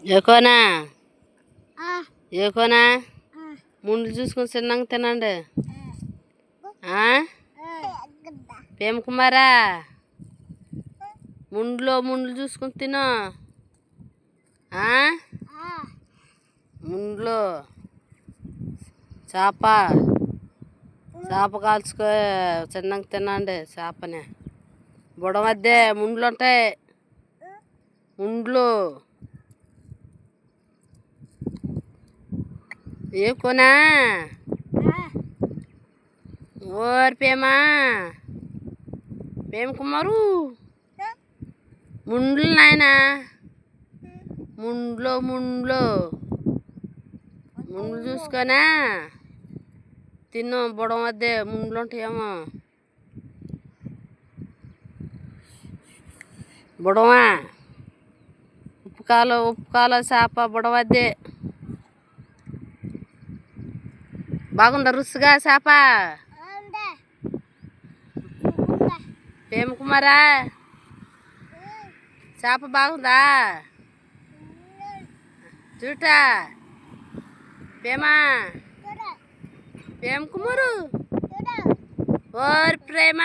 ఏకోనా ఏకోనా ముండ్లు చూసుకొని చిన్నంగా తినండి. ప్రేమ కుమారా ముండ్లు చూసుకొని తిను. ముండ్లు చేప కాల్చుకో చిన్నంగా తినండి. చేపని బుడ మధ్య ముండ్లు ఉంటాయి. ముండ్లు ఏకోనా ఓరి ప్రేమ కుమారు ముండ్లు నాయనా ముండ్లు చూసుకొనా తిను. బుడ మధ్య ముండ్లు ఉంటాయేమో. బుడమా ఉప్పు కాల చేప బుడ మధ్య బాగుందా రుచిగా చేప? ప్రేమ కుమారా చేప బాగుందా? చూటా ప్రేమ కుమారు ఓరి ప్రేమ